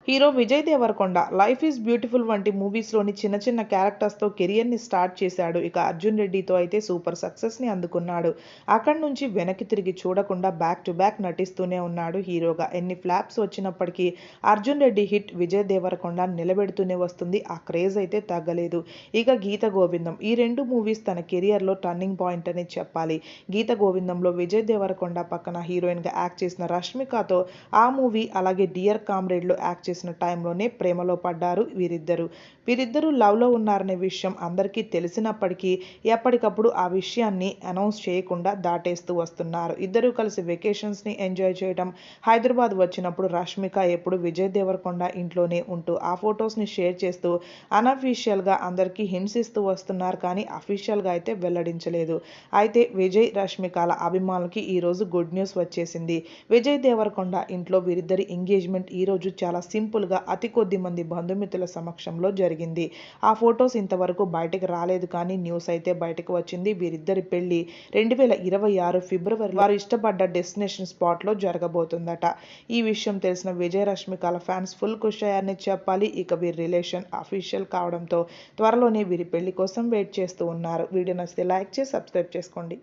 Hero Vijay Deverakonda life is beautiful వంటి మూవీస్లోని చిన్న చిన్న క్యారెక్టర్స్తో కెరియర్ని స్టార్ట్ చేశాడు. ఇక అర్జున్ రెడ్డితో అయితే సూపర్ సక్సెస్ని అందుకున్నాడు. అక్కడి నుంచి వెనక్కి తిరిగి చూడకుండా బ్యాక్ టు బ్యాక్ నటిస్తూనే ఉన్నాడు హీరోగా. ఎన్ని ఫ్లాప్స్ వచ్చినప్పటికీ అర్జున్ రెడ్డి హిట్ విజయ్ దేవరకొండ నిలబెడుతూనే వస్తుంది. ఆ క్రేజ్ అయితే తగ్గలేదు. ఇక గీత గోవిందం ఈ రెండు మూవీస్ తన కెరియర్లో టర్నింగ్ పాయింట్ అని చెప్పాలి. గీత గోవిందంలో విజయ్ దేవరకొండ పక్కన హీరోయిన్గా యాక్ట్ చేసిన రష్మికతో ఆ మూవీ, అలాగే డియర్ కామ్రేడ్లో యాక్ట్ చేసిన టైంలోనే ప్రేమలో పడ్డారు వీరిద్దరూ లవ్లో ఉన్నారనే విషయం అందరికీ తెలిసినప్పటికీ ఎప్పటికప్పుడు ఆ విషయాన్ని అనౌన్స్ చేయకుండా దాటేస్తూ వస్తున్నారు. ఇద్దరూ కలిసి వెకేషన్స్ని ఎంజాయ్ చేయడం. హైదరాబాద్ వచ్చినప్పుడు రష్మిక ఎప్పుడు విజయ్ దేవరకొండ ఇంట్లోనే ఉంటూ ఆ ఫొటోస్ని షేర్ చేస్తూ అనఫీషియల్గా అందరికీ హింట్స్ ఇస్తూ వస్తున్నారు. కానీ అఫీషియల్గా అయితే వెల్లడించలేదు. అయితే విజయ్ రష్మికల అభిమానులకి ఈరోజు గుడ్ న్యూస్ వచ్చేసింది. విజయ్ దేవరకొండ ఇంట్లో వీరిద్దరి ఎంగేజ్మెంట్ ఈరోజు చాలా సింపుల్గా అతి కొద్ది మంది బంధుమిత్రుల సమక్షంలో జరిగింది. ఆ ఫొటోస్ ఇంతవరకు బయటకు రాలేదు. కానీ న్యూస్ అయితే బయటకు వచ్చింది. వీరిద్దరి పెళ్లి 2026 ఫిబ్రవరిలో వారు ఇష్టపడ్డ డెస్టినేషన్ స్పాట్లో జరగబోతుందట. ఈ విషయం తెలిసిన విజయ్ రష్మికల ఫ్యాన్స్ ఫుల్ ఖుష్ అయ్యారని చెప్పాలి. ఇక వీరి రిలేషన్ అఫీషియల్ కావడంతో త్వరలోనే వీరి పెళ్లి కోసం వెయిట్ చేస్తూ ఉన్నారు. వీడియో నచ్చితే లైక్ చేసి సబ్స్క్రైబ్ చేసుకోండి.